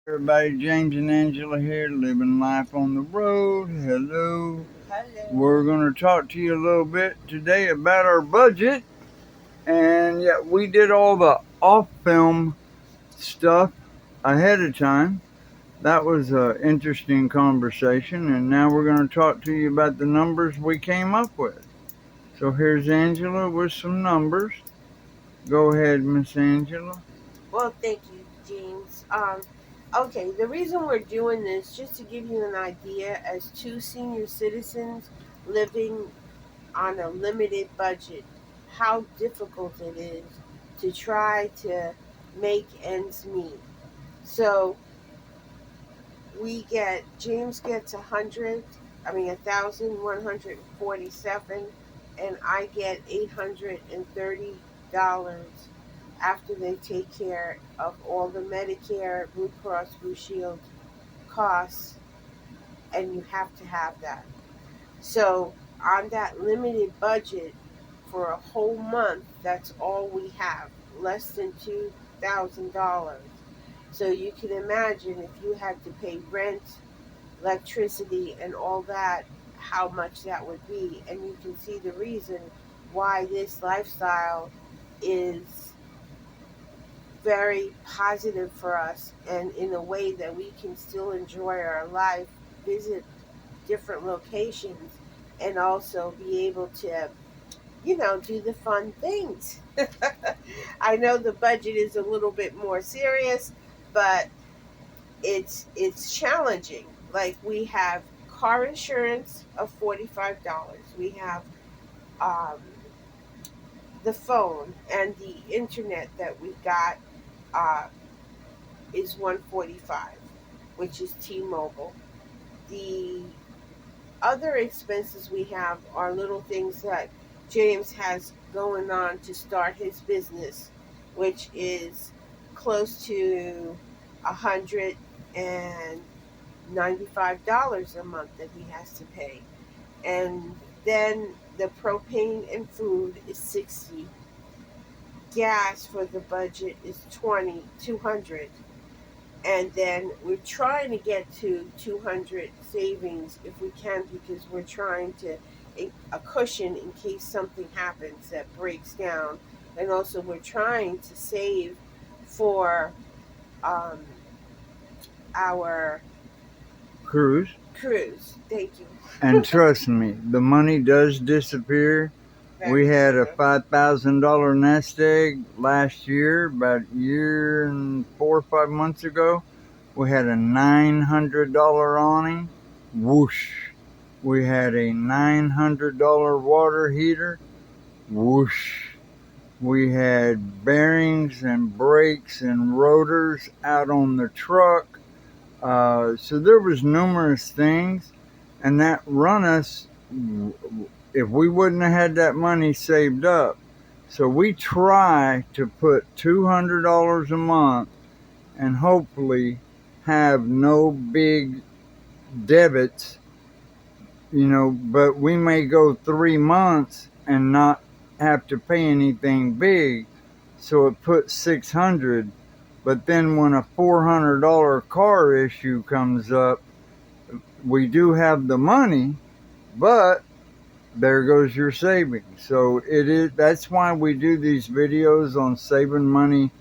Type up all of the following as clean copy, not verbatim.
Everybody, James and Angela here, living life on the road. Hello. Hello. We're going to talk to you a little bit today about our budget. And yeah, we did all the off film stuff ahead of time. That was an interesting conversation. And now we're going to talk to you about the numbers we came up with. So here's Angela with some numbers. Go ahead, Miss Angela. Well, thank you, James. Okay, the reason we're doing this just to give you an idea as two senior citizens living on a limited budget, how difficult it is to try to make ends meet. So James gets 1,147, and I get $830 after they take care of all the Medicare, Blue Cross Blue Shield costs, and you have to have that. So on that limited budget for a whole month, that's all we have, less than $2,000. So you can imagine if you had to pay rent, electricity, and all that, how much that would be. And you can see the reason why this lifestyle is very positive for us, and in a way that we can still enjoy our life, visit different locations, and also be able to, do the fun things. I know the budget is a little bit more serious, but it's challenging. Like, we have car insurance of $45. We have um, the phone and the internet that we got uh, is 145, which is T-Mobile. The other expenses we have are little things that James has going on to start his business, which is close to $195 a month that he has to pay. And then the propane and food is 60. Gas for the budget is 200, and then we're trying to get to 200 savings if we can, because we're trying to a cushion in case something happens that breaks down. And also we're trying to save for um, our Cruz. cruise. Thank you. And trust me, the money does disappear. We Very had a true. $5,000 nest egg last year, about a year and 4 or 5 months ago. We had a $900 awning. Whoosh. We had a $900 water heater. Whoosh. We had bearings and brakes and rotors out on the truck. So there was numerous things, and that run us, if we wouldn't have had that money saved up. So we try to put $200 a month and hopefully have no big debits, but we may go 3 months and not have to pay anything big. So it puts 600. But then when a $400 car issue comes up, we do have the money, but there goes your savings. So that's why we do these videos on saving money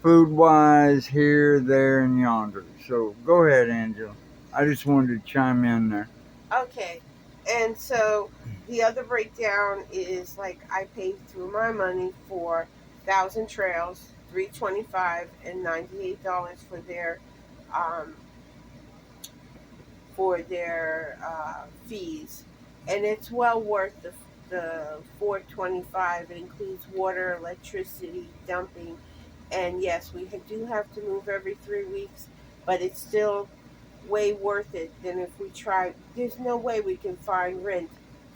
food wise here, there, and yonder. So go ahead, Angela. I just wanted to chime in there. Okay. And so the other breakdown is, like, I paid through my money for Thousand Trails, 325 and $98 um, for their fees, and it's well worth the 425. It includes water, electricity, dumping, and yes, we do have to move every 3 weeks, but it's still way worth it than if we try. There's no way we can find rent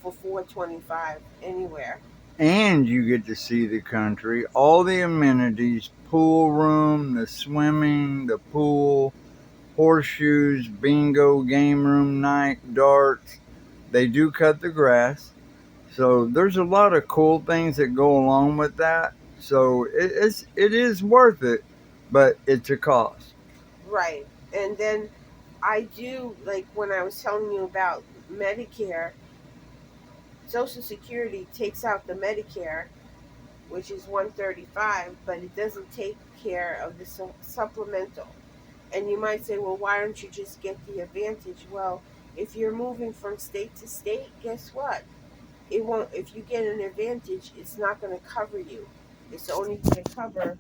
for 425 anywhere. And you get to see the country, all the amenities, pool room, the swimming, the pool, horseshoes, bingo, game room night, darts. They do cut the grass. So there's a lot of cool things that go along with that. So it is worth it, but it's a cost. Right. And then I do, like when I was telling you about Medicare, Social Security takes out the Medicare, which is 135, but it doesn't take care of the supplemental. And you might say, well, why don't you just get the advantage? Well, if you're moving from state to state, guess what? It won't. If you get an advantage, it's not going to cover you. It's only going to cover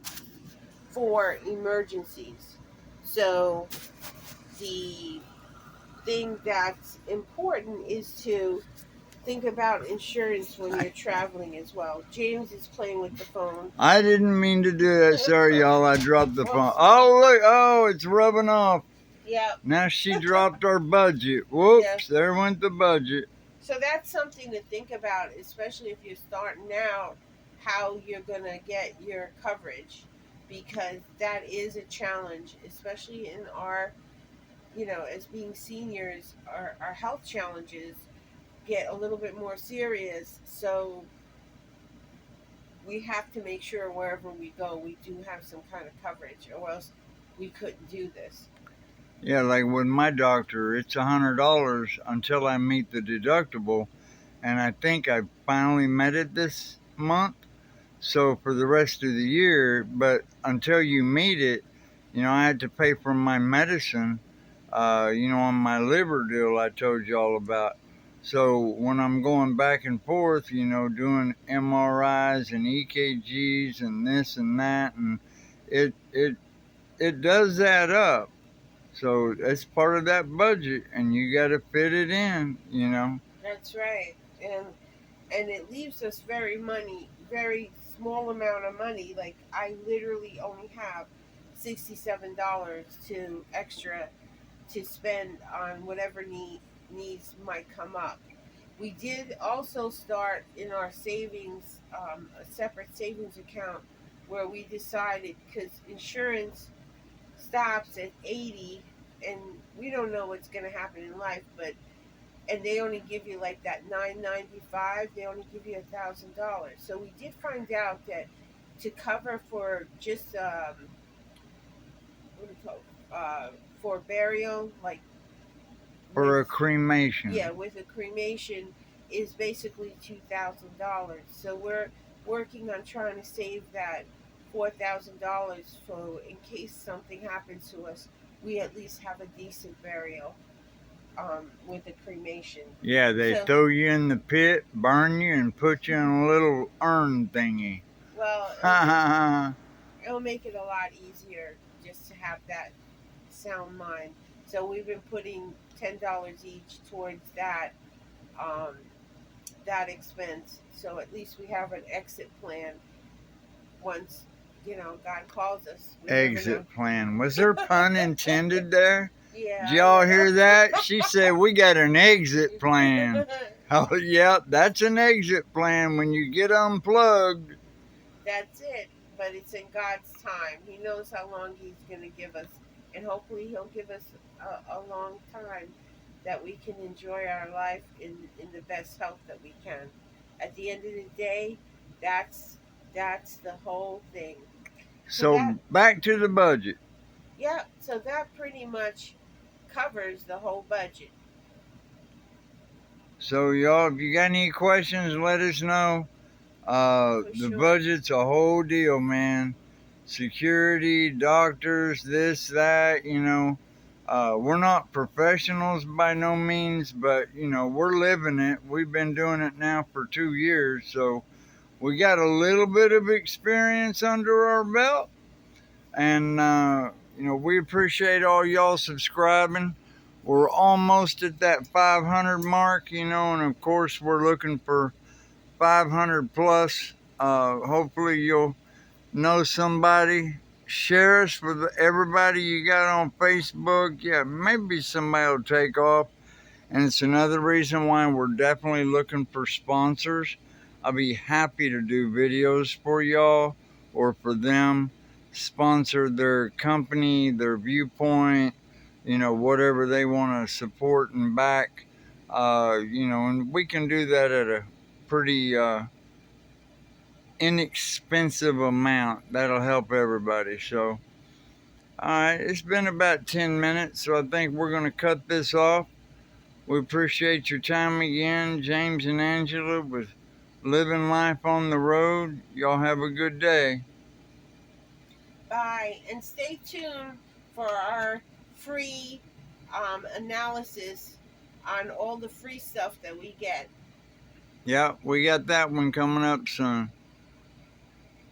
for emergencies. So the thing that's important is to think about insurance when you're traveling as well. James is playing with the phone. I didn't mean to do that. Sorry, y'all. I dropped the phone. Whoops. Oh, look. Oh, it's rubbing off. Yeah, Now she dropped our budget. yeah. Whoops. There went the budget. So that's something to think about, especially if you're starting out, how you're going to get your coverage, because that is a challenge, especially in our, as being seniors, our health challenges get a little bit more serious. So we have to make sure wherever we go, we do have some kind of coverage, or else we couldn't do this. Yeah, like with my doctor, it's $100 until I meet the deductible, and I think I finally met it this month. So for the rest of the year, but until you meet it, I had to pay for my medicine, on my liver deal I told you all about. So when I'm going back and forth, doing MRIs and EKGs and this and that, and it it it does add up. So that's part of that budget, and you got to fit it in. That's right. And it leaves us very small amount of money. Like I literally only have $67 to extra to spend on whatever needs might come up. We did also start in our savings, a separate savings account, where we decided, because insurance stops at 80, and we don't know what's going to happen in life, but and they only give you like that 995. They only give you $1,000. So we did find out that to cover for just what do you call for burial, like with For a cremation. yeah, with a cremation, is basically $2,000. So we're working on trying to save that $4,000, so in case something happens to us, we at least have a decent burial, with a cremation. Yeah, they So, throw you in the pit, burn you, and put you in a little urn thingy. well, Ha ha ha. it'll make it a lot easier just to have that sound mind. So we've been putting $10 each towards um, that expense. So at least we have an exit plan once God calls us. We never know. Exit plan. Was there pun intended there? Yeah, Did I y'all don't hear know. that? She said, we got an exit plan. Oh, yeah, that's an exit plan when you get unplugged. That's it. But it's in God's time. He knows how long He's going to give us. And hopefully, He'll give us a long time that we can enjoy our life in the best health that we can. At the end of the day, that's that's the whole thing. So that So back to the budget. yeah, so that pretty much covers the whole budget. So y'all, if you got any questions, let us know. For The sure. budget's a whole deal, man. Security, doctors, this, that. We're not professionals by no means, but we're living it. We've been doing it now for 2 years, so we got a little bit of experience under our belt, and we appreciate all y'all subscribing. We're almost at that 500 mark, and of course we're looking for 500 plus. Hopefully you'll know somebody. Share us with everybody you got on Facebook. Yeah, maybe somebody will take off. And it's another reason why we're definitely looking for sponsors. I'll be happy to do videos for y'all or for them. Sponsor their company, their viewpoint, whatever they want to support and back. And we can do that at a pretty inexpensive amount. That'll help everybody. So Alright, it's been about 10 minutes, so I think we're going to cut this off. We appreciate your time again, James and Angela, with Living Life on the Road. Y'all have a good day. Bye. And stay tuned for our free analysis on all the free stuff that we get. Yeah, we got that one coming up soon.